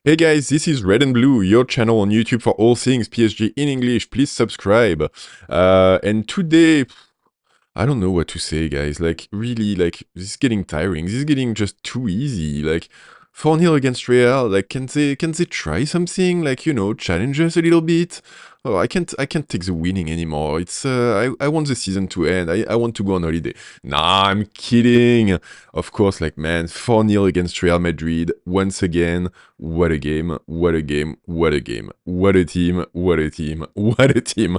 Hey guys, this is Red and Blue, your channel on YouTube for all things PSG in English. Please subscribe. And today, I don't know what to say, guys. Like, really, like, this is getting tiring. This is getting just too easy. Like, 4-0 against Real. Like, can they try something? Like, challenge us a little bit. Oh, I can't take the winning anymore. I want the season to end. I want to go on holiday. Nah, I'm kidding. Of course, like, man, 4-0 against Real Madrid once again. What a game! What a game! What a game! What a team! What a team! What a team!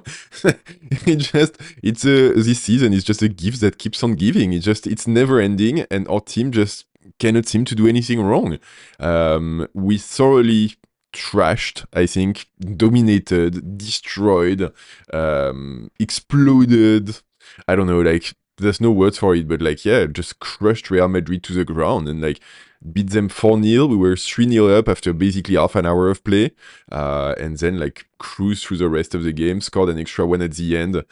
This season is just a gift that keeps on giving. It's never ending, and our team just cannot seem to do anything wrong. We thoroughly trashed, I think, dominated, destroyed, exploded. I don't know, like, there's no words for it, but like, yeah, just crushed Real Madrid to the ground and like beat them 4-0. We were 3-0 up after basically half an hour of play, and then like cruised through the rest of the game, scored an extra one at the end,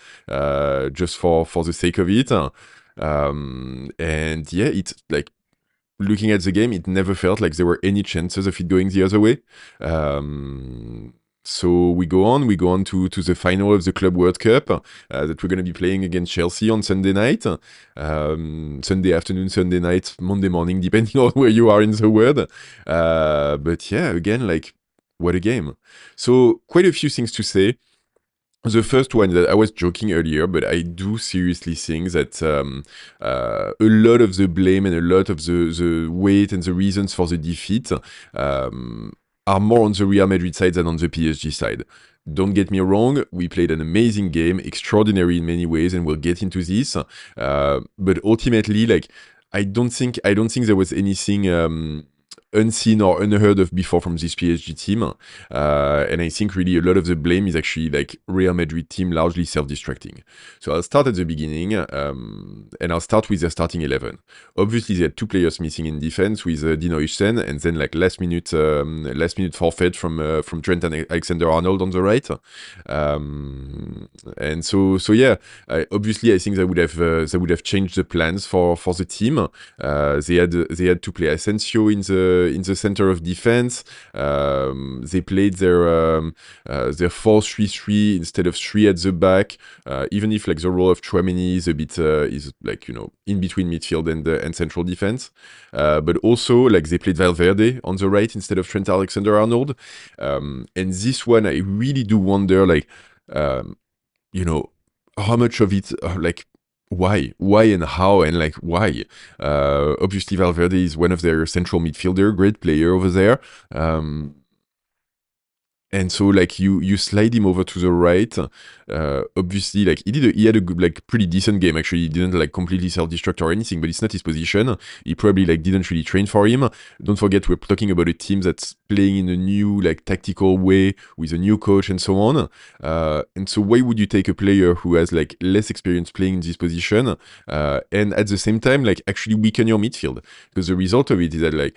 just for the sake of it. And yeah, it's like, looking at the game, it never felt like there were any chances of it going the other way. So we go on to the final of the Club World Cup that we're going to be playing against Chelsea on Sunday night, Sunday afternoon, Sunday night, Monday morning, depending on where you are in the world. But yeah, again, like, what a game. So quite a few things to say. The first one, that I was joking earlier, but I do seriously think that a lot of the blame and a lot of the weight and the reasons for the defeat are more on the Real Madrid side than on the PSG side. Don't get me wrong, we played an amazing game, extraordinary in many ways, and we'll get into this. But ultimately, like, I don't think there was anything unseen or unheard of before from this PSG team. And I think really a lot of the blame is actually like Real Madrid team largely self-destructing. So I'll start at the beginning, and I'll start with their starting 11. Obviously, they had two players missing in defense with Dino Ishten, and then like last minute forfeit from Trent Alexander-Arnold on the right. And so yeah, obviously I think they would have changed the plans for the team. They had to play Asensio in the center of defense. They played their 4-3-3 instead of 3 at the back. Even if like the role of Tchouaméni is a bit is like, in between midfield and central defense. But also like they played Valverde on the right instead of Trent Alexander-Arnold. And this one, I really do wonder, like, how much of it, like, why and how, and like why. Obviously Valverde is one of their central midfielder, great player over there. And so like you slide him over to the right. Obviously, like he had a good, like, pretty decent game. Actually, he didn't like completely self-destruct or anything, but it's not his position. He probably like didn't really train for him. Don't forget, we're talking about a team that's playing in a new like tactical way with a new coach and so on. And so why would you take a player who has like less experience playing in this position, and at the same time like actually weaken your midfield? Because the result of it is that like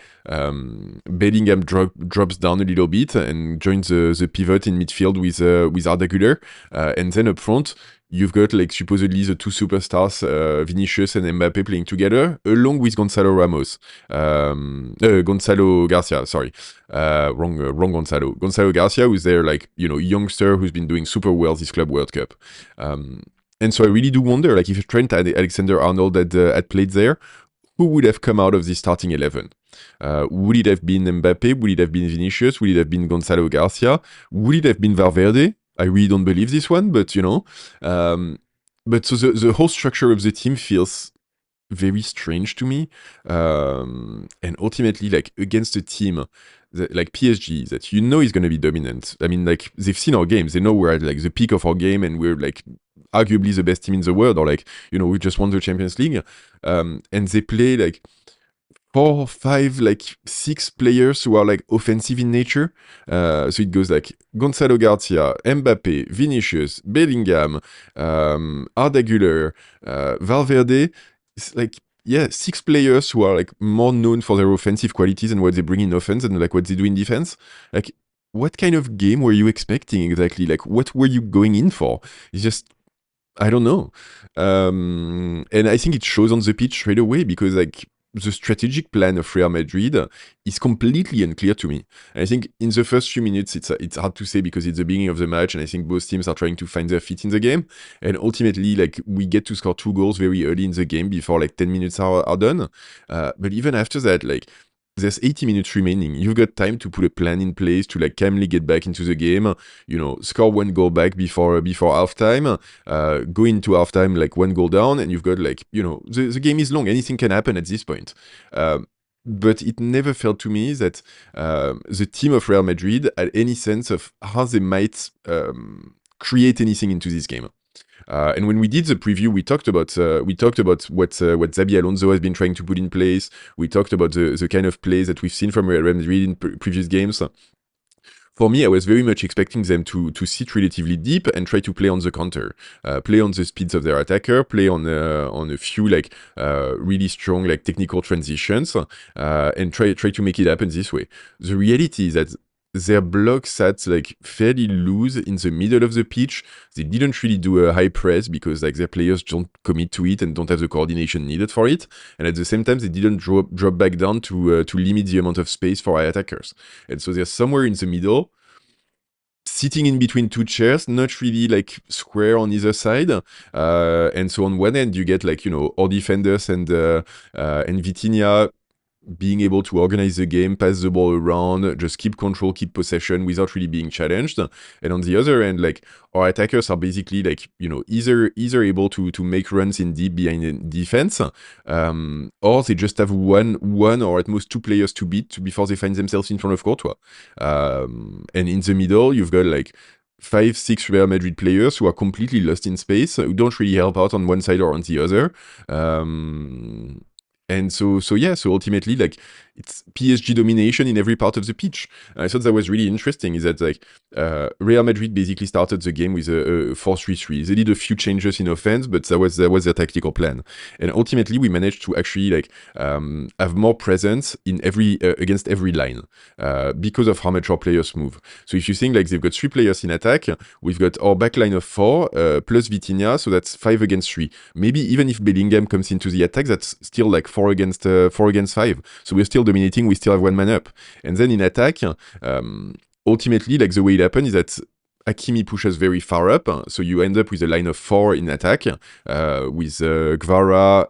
Bellingham drops down a little bit and joins the pivot in midfield with Arda Güler, and then up front you've got like supposedly the two superstars, Vinicius and Mbappé, playing together along with Gonzalo Garcia, sorry, wrong Gonzalo Garcia, who's their like youngster who's been doing super well this Club World Cup. And so I really do wonder, like, if Trent Alexander-Arnold had played there, who would have come out of the starting 11? Would it have been Mbappé? Would it have been Vinicius? Would it have been Gonzalo Garcia? Would it have been Valverde? I really don't believe this one, but but so the whole structure of the team feels very strange to me, and ultimately, like, against a team like PSG that is going to be dominant. I mean, like, they've seen our games, they know we're at like the peak of our game, and we're like arguably the best team in the world, or like we just won the Champions League, and they play like 4, 5, like 6 players who are like offensive in nature. So it goes like Gonzalo Garcia, Mbappé, Vinicius, Bellingham, Arda Güler, Valverde. It's like, yeah, 6 players who are like more known for their offensive qualities and what they bring in offense and like what they do in defense. Like, what kind of game were you expecting exactly? Like, what were you going in for? It's just, I don't know. And I think it shows on the pitch straight away, because like the strategic plan of Real Madrid is completely unclear to me. And I think in the first few minutes, it's hard to say because it's the beginning of the match, and I think both teams are trying to find their feet in the game. And ultimately, like, we get to score 2 goals very early in the game before like 10 minutes are done. But even after that, like, there's 80 minutes remaining. You've got time to put a plan in place to like calmly get back into the game. You know, score 1 goal back before halftime. Go into halftime like 1 goal down, and you've got like, you know, the game is long. Anything can happen at this point. But it never felt to me that the team of Real Madrid had any sense of how they might create anything into this game. And when we did the preview, we talked about what Xabi Alonso has been trying to put in place. We talked about the kind of plays that we've seen from Real Madrid in previous games. For me, I was very much expecting them to sit relatively deep and try to play on the counter, play on the speeds of their attacker, play on a few like really strong like technical transitions, and try to make it happen this way. The reality is that their block sat like fairly loose in the middle of the pitch. They didn't really do a high press because like their players don't commit to it and don't have the coordination needed for it. And at the same time, they didn't drop back down to limit the amount of space for our attackers. And so they're somewhere in the middle, sitting in between 2 chairs, not really like square on either side. And so on one end, you get like, you know, our defenders and Vitinha being able to organize the game, pass the ball around, just keep control, keep possession without really being challenged. And on the other end, like, our attackers are basically like, you know, either able to make runs in deep behind the defense, or they just have one or at most 2 players to beat before they find themselves in front of Courtois. And in the middle, you've got like 5-6 Real Madrid players who are completely lost in space, who don't really help out on one side or on the other. And so ultimately, like, it's PSG domination in every part of the pitch. I thought that was really interesting, is that like Real Madrid basically started the game with a 4-3-3. They did a few changes in offense, but that was their tactical plan. And ultimately, we managed to actually like have more presence in against every line because of how much our players move. So if you think like they've got 3 players in attack, we've got our back line of 4 plus Vitinha, so that's 5 against 3. Maybe even if Bellingham comes into the attack, that's still like 4 against 5. So we're still dominating, we still have 1 man up. And then in attack, ultimately, like, the way it happened is that Hakimi pushes very far up, so you end up with a line of 4 in attack, with Kvara,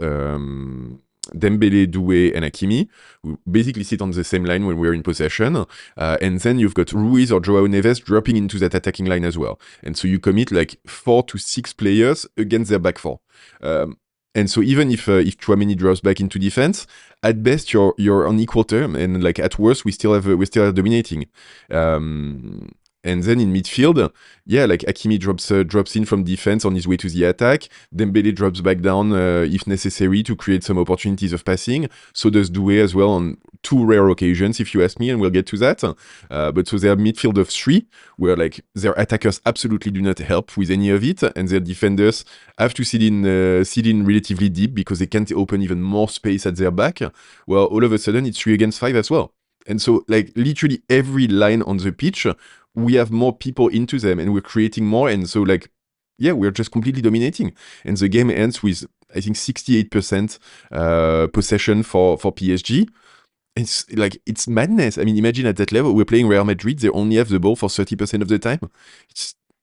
Dembélé, Doué, and Hakimi, who basically sit on the same line when we're in possession. And then you've got Ruiz or Joao Neves dropping into that attacking line as well. And so you commit like 4 to 6 players against their back 4. And so even if Tchouaméni drops back into defense, at best you're on equal term, and like at worst we still are dominating. And then in midfield, yeah, like Hakimi drops in from defense on his way to the attack. Dembélé drops back down if necessary to create some opportunities of passing. So does Doué as well on 2 rare occasions, if you ask me, and we'll get to that. But so they have midfield of 3, where like their attackers absolutely do not help with any of it, and their defenders have to sit in relatively deep because they can't open even more space at their back. Well, all of a sudden it's 3 against 5 as well. And so like literally every line on the pitch, we have more people into them and we're creating more. And so like, yeah, we're just completely dominating. And the game ends with, I think, 68% possession for PSG. It's like, it's madness. I mean, imagine at that level, we're playing Real Madrid, they only have the ball for 30% of the time.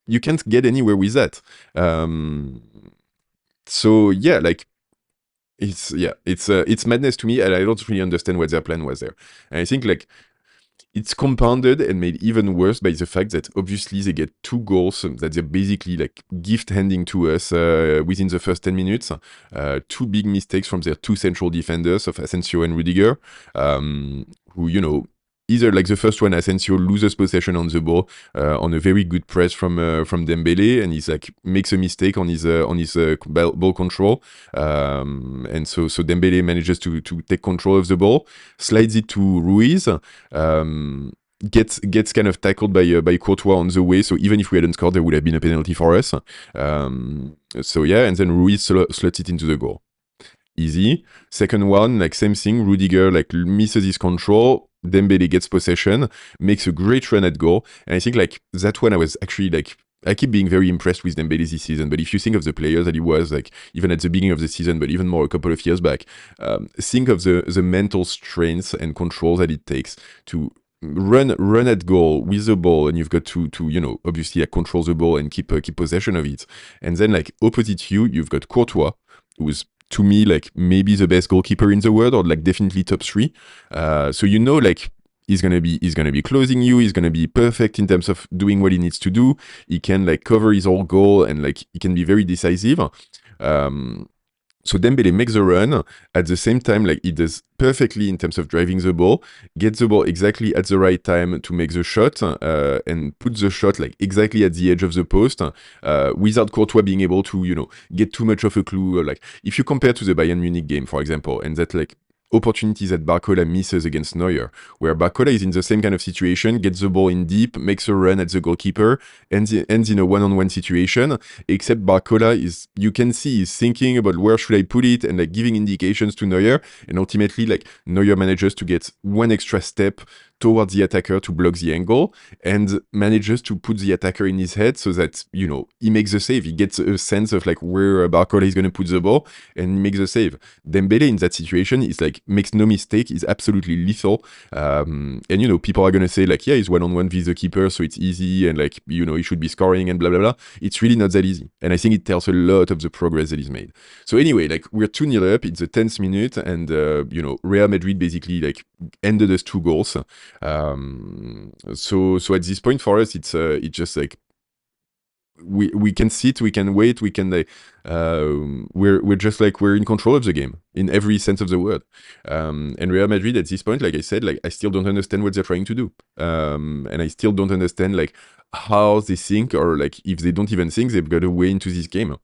You can't get anywhere with that. So yeah, like, it's madness to me, and I don't really understand what their plan was there. And I think like it's compounded and made even worse by the fact that obviously they get 2 goals that they're basically like gift handing to us within the first 10 minutes. 2 big mistakes from their 2 central defenders of Asensio and Rudiger, who, you know, either like the first one, Asensio loses possession on the ball on a very good press from Dembélé, and he's like makes a mistake on his ball control, and so Dembélé manages to take control of the ball, slides it to Ruiz, gets kind of tackled by Courtois on the way. So even if we hadn't scored, there would have been a penalty for us. So yeah, and then Ruiz slots it into the goal. Easy. Second one, like same thing. Rudiger like misses his control. Dembélé gets possession, makes a great run at goal. And I think like that one, I was actually like I keep being very impressed with Dembélé this season, but if you think of the players that he was, like, even at the beginning of the season, but even more a couple of years back, think of the mental strength and control that it takes to run at goal with the ball, and you've got to obviously like, control the ball and keep possession of it. And then like opposite you've got Courtois, who's to me like maybe the best goalkeeper in the world, or like definitely top 3. So like he's gonna be closing you. He's gonna be perfect in terms of doing what he needs to do. He can like cover his whole goal, and like he can be very decisive. So Dembélé makes a run at the same time, like he does perfectly in terms of driving the ball, gets the ball exactly at the right time to make the shot, and put the shot like exactly at the edge of the post, without Courtois being able to get too much of a clue. Like if you compare to the Bayern Munich game, for example, and that like opportunities that Barcola misses against Neuer, where Barcola is in the same kind of situation, gets the ball in deep, makes a run at the goalkeeper, ends in a one-on-one situation, except Barcola you can see he's thinking about where should I put it, and like giving indications to Neuer, and ultimately like Neuer manages to get one extra step towards the attacker to block the angle, and manages to put the attacker in his head so that, he makes the save. He gets a sense of like where Barcola is going to put the ball, and he makes the save. Dembélé in that situation is like, makes no mistake, is absolutely lethal. And people are going to say like, yeah, he's one-on-one with the keeper, so it's easy, and like, he should be scoring and blah, blah, blah. It's really not that easy. And I think it tells a lot of the progress that he's made. So anyway, like we're 2-0 up, it's the 10th minute, and, Real Madrid basically like ended us 2 goals. So at this point for us, it's just like we can sit, we can wait, we can like we're just like we're in control of the game in every sense of the word. And Real Madrid at this point, like I said, like I still don't understand what they're trying to do, and I still don't understand like how they think, or like if they don't even think, they've got a way into this game.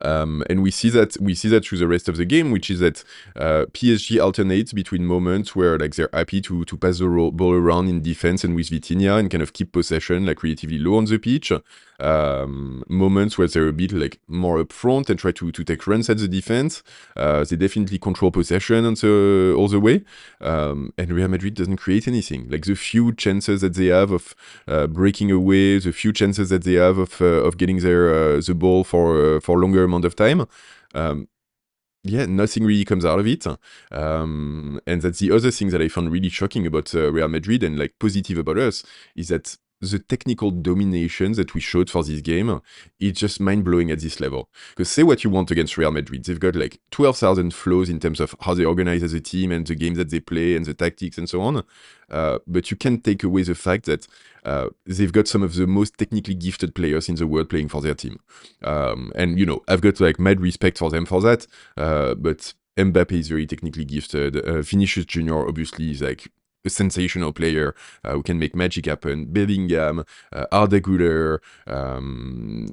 And we see that through the rest of the game, which is that PSG alternates between moments where like they're happy to pass the ball around in defense and with Vitinha and kind of keep possession like relatively low on the pitch. Moments where they're a bit like more up front and try to take runs at the defense. They definitely control possession all the way. And Real Madrid doesn't create anything. Like the few chances that they have of breaking away, the few chances that they have of getting the ball for longer amount of time. Nothing really comes out of it. And that's the other thing that I found really shocking about Real Madrid, and like positive about us, is that the technical domination that we showed for this game is just mind-blowing at this level. Because say what you want against Real Madrid, they've got like 12,000 flaws in terms of how they organize as a team and the games that they play and the tactics and so on. But you can't take away the fact that they've got some of the most technically gifted players in the world playing for their team. And I've got like mad respect for them for that. But Mbappé is very technically gifted. Vinicius Jr. obviously is like a sensational player who can make magic happen. Bellingham, Arda Güler,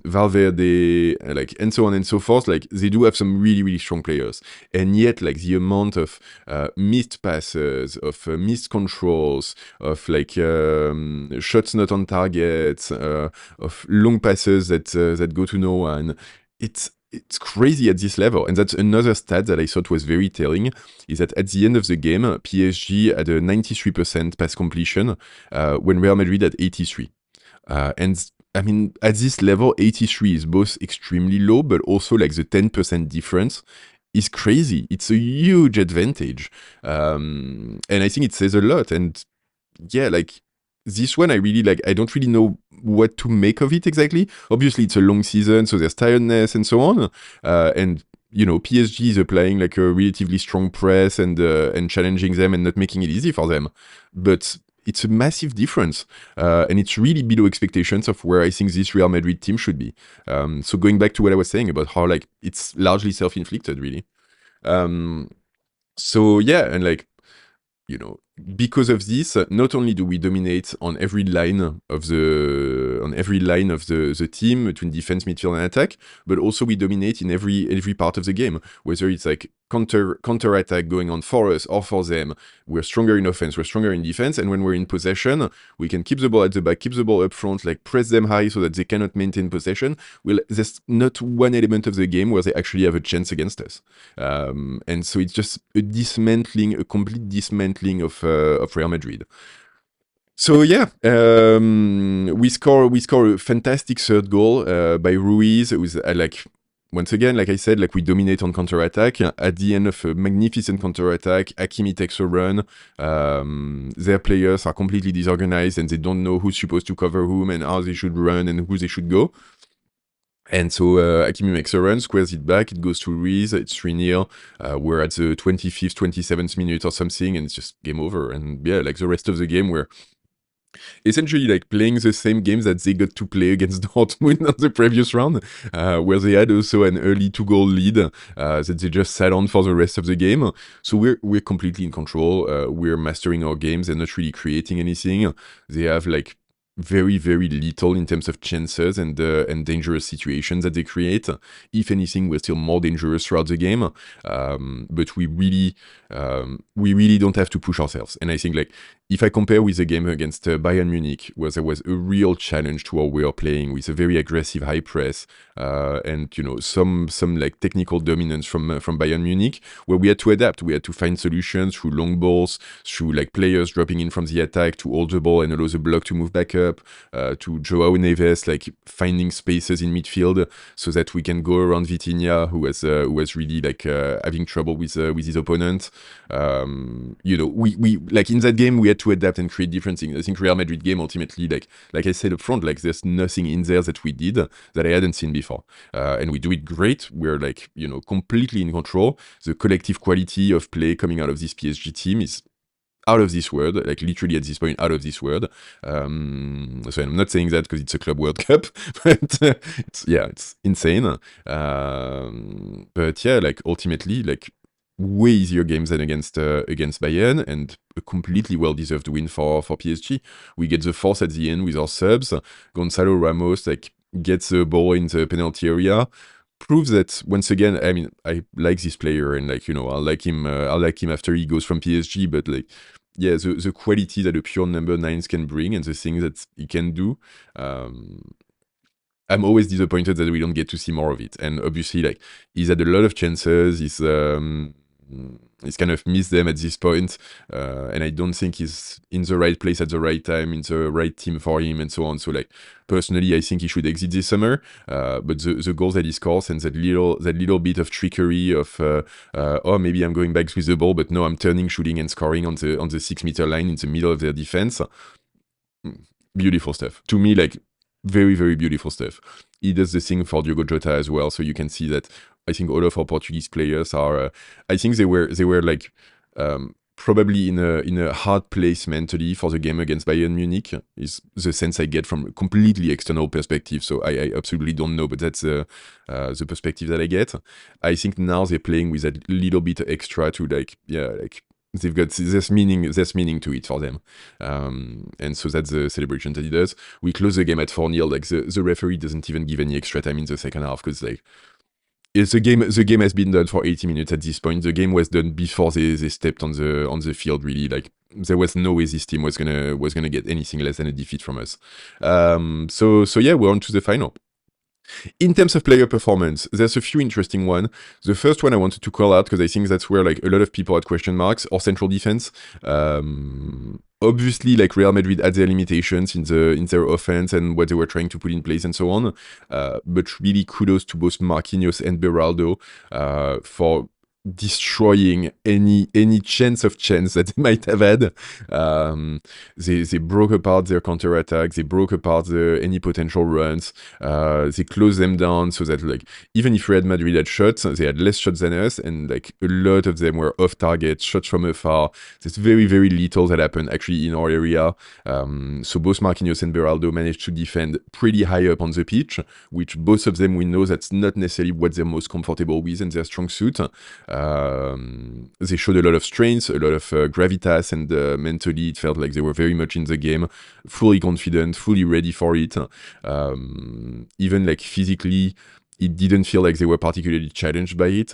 Valverde, like, and so on and so forth. Like, they do have some really, really strong players. And yet, like, the amount of missed passes, of missed controls, of like shots not on target, of long passes that go to no one, it's crazy at this level. And that's another stat that I thought was very telling, is that at the end of the game, PSG had a 93% pass completion when Real Madrid had 83. And I mean, at this level, 83 is both extremely low, but also like the 10% difference is crazy. It's a huge advantage. And I think it says a lot. And yeah, like, this one, I don't really know what to make of it exactly. Obviously, it's a long season, so there's tiredness and so on. And PSG is applying like a relatively strong press and challenging them and not making it easy for them. But it's a massive difference. And it's really below expectations of where I think this Real Madrid team should be. So going back to what I was saying about how like it's largely self-inflicted, really. So yeah, and like, because of this, not only do we dominate on every line of the team between defense, midfield, and attack, but also we dominate in every part of the game. Whether it's like counter attack going on for us or for them, we're stronger in offense, we're stronger in defense, and when we're in possession, we can keep the ball at the back, keep the ball up front, like press them high so that they cannot maintain possession. Well, there's not one element of the game where they actually have a chance against us, and so it's just a complete dismantling of Real Madrid. So yeah, we score a fantastic third goal by Ruiz. It was like once again, like I said, like we dominate on counter attack. At the end of a magnificent counter attack, Hakimi takes a run. Their players are completely disorganized and they don't know who's supposed to cover whom and how they should run and who they should go. And so Hakimi makes a run, squares it back, it goes to Ruiz, it's 3-0. We're at the 25th, 27th minute or something, and it's just game over. And yeah, like the rest of the game, we're essentially like playing the same games that they got to play against Dortmund on the previous round, where they had also an early 2-goal lead that they just sat on for the rest of the game. So we're completely in control. We're mastering our games and not really creating anything. They have like very very little in terms of chances and dangerous situations that they create. If anything, we're still more dangerous throughout the game, but we really don't have to push ourselves. And I think like if I compare with the game against Bayern Munich, where there was a real challenge to our way of playing with a very aggressive high press and some like technical dominance from Bayern Munich, where we had to adapt, we had to find solutions through long balls, through like players dropping in from the attack to hold the ball and allow the block to move back up, to Joao Neves like finding spaces in midfield so that we can go around Vitinha, who was really like having trouble with his opponent. We like in that game we had to adapt and create different things. I think Real Madrid game ultimately, like I said up front, like there's nothing in there that we did that I hadn't seen before, and we do it great. We're like completely in control. The collective quality of play coming out of this PSG team is out of this world, like literally at this point out of this world. So I'm not saying that because it's a Club World Cup, but it's insane. But yeah, like ultimately, like way easier games than against Bayern, and a completely well-deserved win for PSG. We get the fourth at the end with our subs. Gonzalo Ramos like gets the ball in the penalty area. Proves that once again. I mean, I like this player, and like I'll like him. I'll like him after he goes from PSG. But like, yeah, the quality that a pure number 9s can bring and the things that he can do. I'm always disappointed that we don't get to see more of it. And obviously, like he's had a lot of chances. He's kind of missed them at this point, and I don't think he's in the right place at the right time, in the right team for him, and so on. So, like personally, I think he should exit this summer. But the goals that he scores and that little bit of trickery of oh, maybe I'm going back with the ball, but no, I'm turning, shooting, and scoring on the 6-meter line in the middle of their defense. Beautiful stuff. To me, like very, very beautiful stuff. He does the thing for Diogo Jota as well, so you can see that I think all of our Portuguese players are. I think they were like probably in a hard place mentally for the game against Bayern Munich. Is the sense I get from a completely external perspective. So I absolutely don't know, but that's the perspective that I get. I think now they're playing with a little bit extra to like they've got this meaning to it for them, and so that's the celebration that he does. We close the game at 4-0. Like the referee doesn't even give any extra time in the second half because like it's the game has been done for 80 minutes at this point. The game was done before they stepped on the field. Really, like there was no way this team was gonna get anything less than a defeat from us. So yeah, we're on to the final. In terms of player performance, there's a few interesting ones. The first one I wanted to call out because I think that's where like a lot of people had question marks, or central defense. Obviously, like Real Madrid had their limitations in their offense and what they were trying to put in place and so on. But really kudos to both Marquinhos and Beraldo for destroying any chance that they might have had. They broke apart their counter-attack, they broke apart any potential runs, they closed them down so that like even if Real Madrid had shots, they had less shots than us, and like a lot of them were off target, shots from afar. There's very, very little that happened actually in our area. So both Marquinhos and Beraldo managed to defend pretty high up on the pitch, which both of them we know that's not necessarily what they're most comfortable with and their strong suit. They showed a lot of strength, a lot of gravitas, and mentally it felt like they were very much in the game, fully confident, fully ready for it. Even like physically, it didn't feel like they were particularly challenged by it.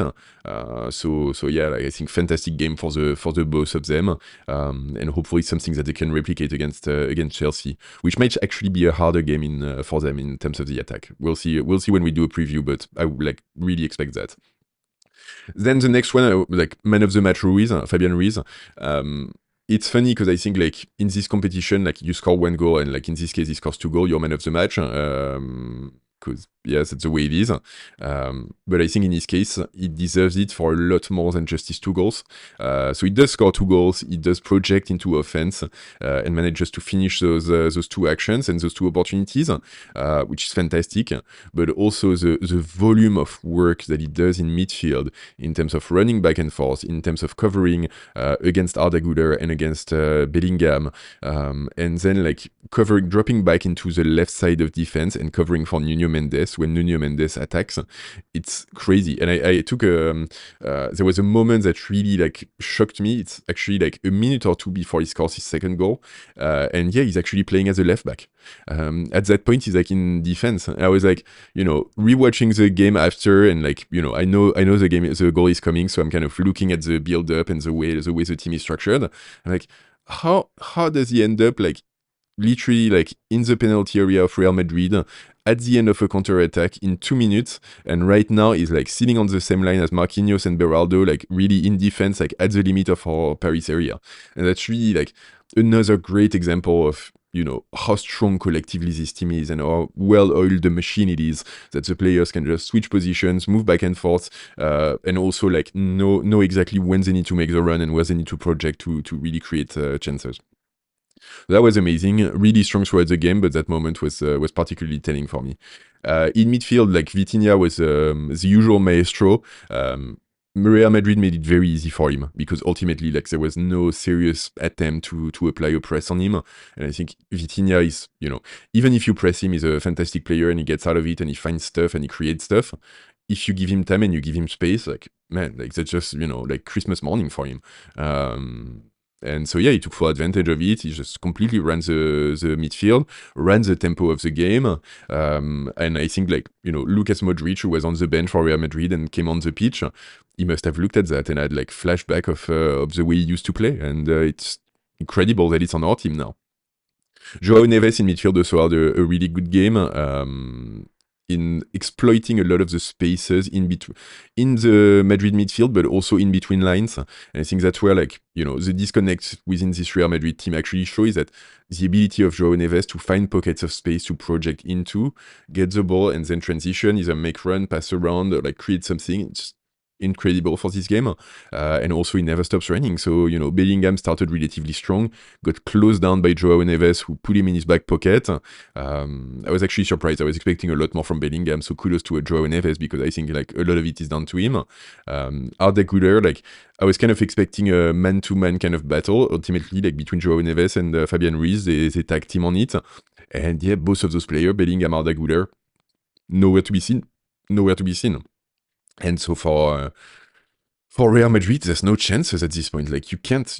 So yeah, like, I think fantastic game for the both of them, and hopefully something that they can replicate against Chelsea, which might actually be a harder game for them in terms of the attack. We'll see when we do a preview, but I like really expect that. Then the next one, like man of the match, Ruiz, Fabian Ruiz. it's funny because I think like in this competition, like you score 1 goal and like in this case he scores 2 goals, you're man of the match. Because yes, that's the way it is. But I think in his case, he deserves it for a lot more than just his 2 goals. So he does score 2 goals. He does project into offense and manages to finish those 2 actions and those 2 opportunities, which is fantastic. But also the volume of work that he does in midfield in terms of running back and forth, in terms of covering against Arda Güler and against Bellingham, and then like dropping back into the left side of defense and covering for Nuno Mendes when Nuno Mendes attacks. It's crazy. And I took there was a moment that really like shocked me. It's actually like a minute or two before he scores his 2nd goal, and yeah, he's actually playing as a left back. At that point, he's like in defense. I was like, rewatching the game after, and like, I know the goal is coming, so I'm kind of looking at the build up and the way the team is structured. I'm like, how does he end up like literally like in the penalty area of Real Madrid at the end of a counter attack in 2 minutes, and right now he's like sitting on the same line as Marquinhos and Beraldo, like really in defense, like at the limit of our Paris area. And that's really like another great example of how strong collectively this team is and how well-oiled the machine it is, that the players can just switch positions, move back and forth, and also like know exactly when they need to make the run and where they need to project to really create chances. That was amazing, really strong throughout the game, but that moment was particularly telling for me. In midfield, like Vitinha was the usual maestro. Real Madrid made it very easy for him because ultimately, like, there was no serious attempt to apply a press on him. And I think Vitinha is, even if you press him, he's a fantastic player and he gets out of it and he finds stuff and he creates stuff. If you give him time and you give him space, like, man, like, that's just, like Christmas morning for him. And so, yeah, he took full advantage of it. He just completely ran the midfield, ran the tempo of the game. And I think, like, Lucas Modric, who was on the bench for Real Madrid and came on the pitch, he must have looked at that and had, like, flashback of the way he used to play. And it's incredible that it's on our team now. Joao Neves in midfield also had a really good game. In exploiting a lot of the spaces in the Madrid midfield, but also in between lines. And I think that's where, like, the disconnect within this Real Madrid team actually shows that the ability of Joao Neves to find pockets of space to project into, get the ball, and then transition, either make run, pass around, or like create something. It's incredible for this game. And also he never stops running. So, Bellingham started relatively strong, got closed down by Joao Neves, who put him in his back pocket. I was actually surprised. I was expecting a lot more from Bellingham, so kudos to Joao Neves, because I think like a lot of it is down to him. Arda Güler, like, I was kind of expecting a man-to-man kind of battle, ultimately, like between Joao Neves and Fabian Ruiz. They tag team on it. And yeah, both of those players, Bellingham, Arda Güler, nowhere to be seen. And so for Real Madrid, there's no chances at this point. Like, you can't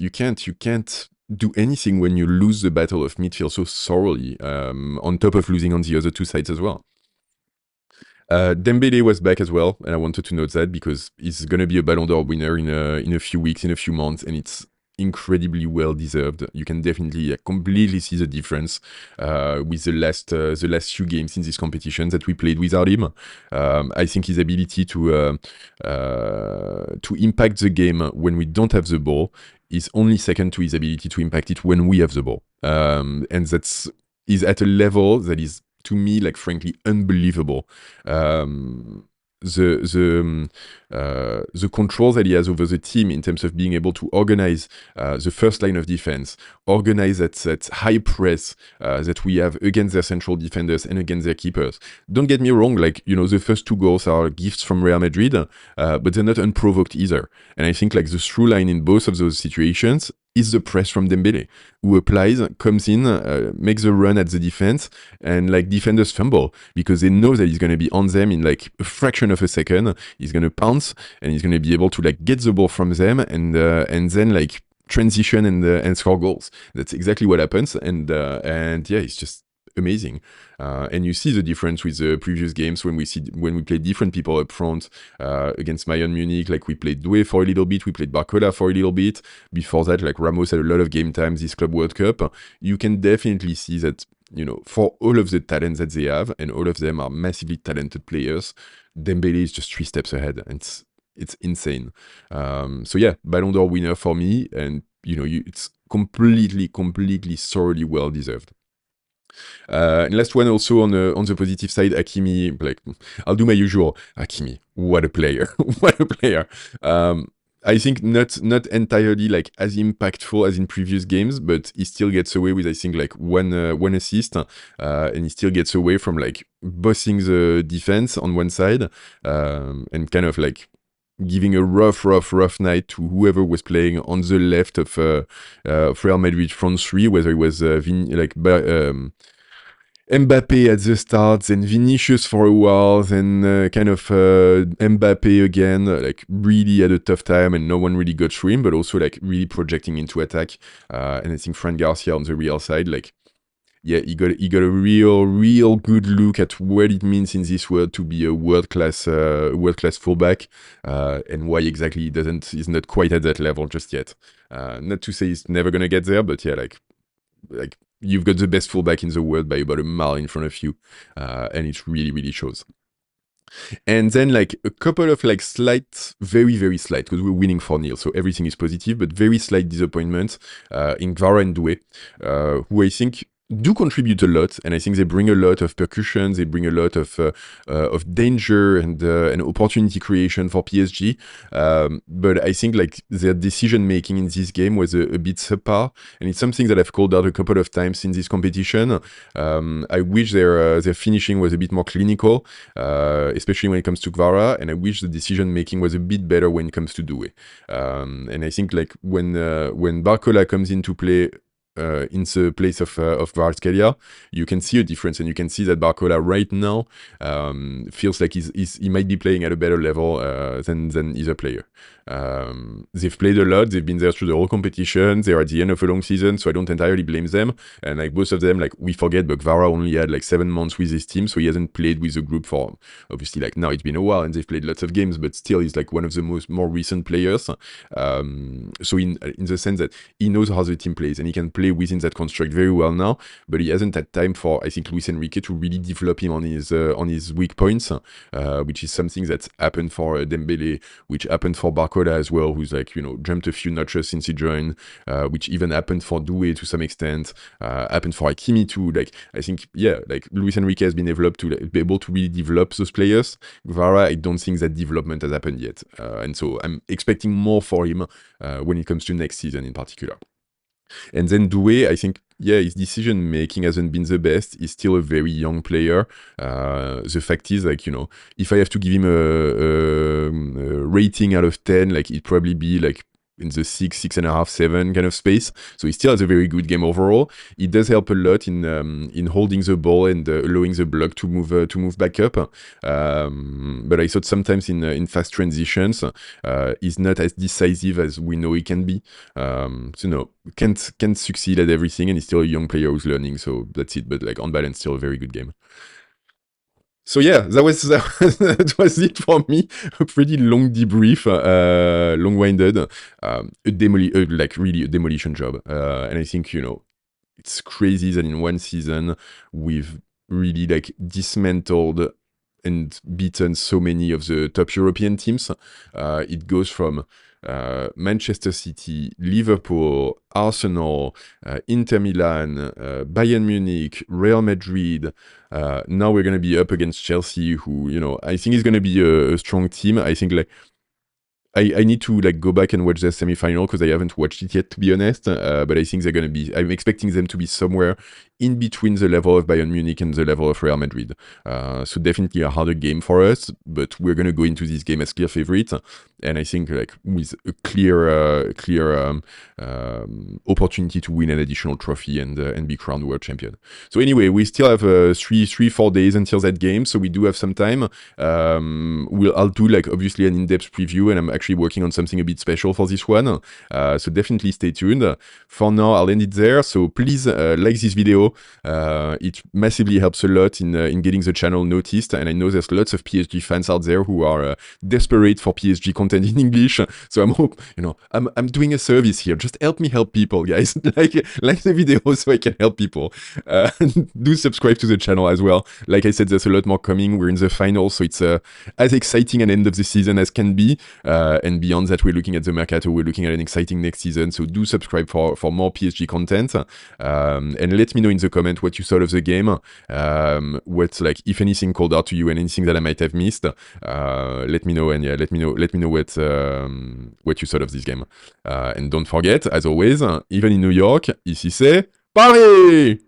do anything when you lose the battle of midfield so thoroughly, on top of losing on the other two sides as well. Dembélé was back as well, and I wanted to note that because he's going to be a Ballon d'Or winner in a few weeks, in a few months, and it's incredibly well deserved. You can definitely completely see the difference with the last few games in this competition that we played without him. I think his ability to impact the game when we don't have the ball is only second to his ability to impact it when we have the ball, and is at a level that is, to me, like, frankly, unbelievable. The control that he has over the team in terms of being able to organize the first line of defense, organize that high press that we have against their central defenders and against their keepers. Don't get me wrong, like, the first 2 goals are gifts from Real Madrid, but they're not unprovoked either. And I think, like, the through line in both of those situations is the press from Dembélé, who applies, comes in, makes a run at the defense, and like defenders fumble because they know that he's going to be on them in like a fraction of a second. He's going to pounce and he's going to be able to like get the ball from them and then like transition and score goals. That's exactly what happens, and yeah, it's just amazing. And you see the difference with the previous games when we played different people up front against Bayern Munich. Like, we played Doué for a little bit, we played Barcola for a little bit. Before that, like, Ramos had a lot of game time this Club World Cup. You can definitely see that, for all of the talents that they have, and all of them are massively talented players, Dembélé is just 3 steps ahead, and it's insane. So yeah, Ballon d'Or winner for me, and it's completely, thoroughly well deserved. And last one also on the positive side, Hakimi. Like, I'll do my usual. Hakimi, what a player! What a player! I think not entirely like as impactful as in previous games, but he still gets away with I think like one assist, and he still gets away from like bossing the defense on one side, and kind of like giving a rough night to whoever was playing on the left of Real Madrid front three, whether it was Mbappé at the start, then Vinicius for a while, then kind of Mbappé again, like really had a tough time and no one really got through him, but also like really projecting into attack. And I think Fran Garcia on the Real side, like, yeah, he got a real good look at what it means in this world to be a world class fullback, and why exactly he's not quite at that level just yet. Not to say he's never gonna get there, but yeah, like you've got the best fullback in the world by about a mile in front of you, and it really shows. And then like a couple of like slight, very slight, because we're winning 4-0, so everything is positive, but very slight disappointment in Kvaratskhelia and Doué, who I think do contribute a lot, and I think they bring a lot of percussion, they bring a lot of danger and opportunity creation for PSG, but I think like their decision making in this game was a bit subpar, and it's something that I've called out a couple of times in this competition. I wish their finishing was a bit more clinical, especially when it comes to Kvara, and I wish the decision making was a bit better when it comes to Doué. And I think like when Barcola comes into play, in the place of Kvaratskhelia, you can see a difference, and you can see that Barcola right now feels like he might be playing at a better level than either player. They've played a lot, they've been there through the whole competition, they're at the end of a long season, so I don't entirely blame them. And like both of them, like we forget, but Kvara only had like 7 months with his team, so he hasn't played with the group for, obviously, like now it's been a while and they've played lots of games, but still he's like one of the more recent players. So in the sense that he knows how the team plays and he can play within that construct very well now, but he hasn't had time for, I think, Luis Enrique to really develop him on his weak points, which is something that's happened for Dembélé, which happened for Barcola as well, who's like, jumped a few notches since he joined, which even happened for Doué to some extent, happened for Hakimi too. Like, I think, yeah, like Luis Enrique has been developed to be able to really develop those players. Kvara, I don't think that development has happened yet, and so I'm expecting more for him when it comes to next season in particular. And then Doué, I think, yeah, his decision making hasn't been the best. He's still a very young player. The fact is, like, if I have to give him a rating out of 10, like, it'd probably be like in the 6.5, 7 kind of space. So he still has a very good game overall. It does help a lot in holding the ball and allowing the block to move back up. But I thought sometimes in fast transitions, he's not as decisive as we know he can be. So can't succeed at everything, and he's still a young player who's learning. So that's it. But like on balance, still a very good game. So yeah, that was it for me. A pretty long debrief, long-winded, like really a demolition job. And I think, it's crazy that in one season we've really like dismantled and beaten so many of the top European teams. It goes from Manchester City, Liverpool, Arsenal, Inter Milan, Bayern Munich, Real Madrid. Now we're going to be up against Chelsea, who, I think is going to be a strong team. I think like I need to like go back and watch their semi-final because I haven't watched it yet, to be honest. But I think they're going to be, I'm expecting them to be somewhere in between the level of Bayern Munich and the level of Real Madrid. So definitely a harder game for us, but we're going to go into this game as clear favorite. And I think like with a clear opportunity to win an additional trophy and be crowned world champion. So anyway, we still have 3-4 days until that game, so we do have some time. I'll do like obviously an in-depth preview, and I'm actually working on something a bit special for this one. So definitely stay tuned. For now, I'll end it there. So please like this video, video. It massively helps a lot in getting the channel noticed, and I know there's lots of PSG fans out there who are desperate for PSG content in English. So I'm doing a service here. Just help me help people, guys. like the video so I can help people. Do subscribe to the channel as well. Like I said, there's a lot more coming. We're in the final, so it's as exciting an end of the season as can be. And beyond that, we're looking at the Mercato. We're looking at an exciting next season. So do subscribe for more PSG content. And let me know in the comment what you thought of the game. What, like, if anything called out to you and anything that I might have missed. Let me know, and yeah, let me know what you thought of this game. And don't forget, as always, even in New York, ici c'est Paris!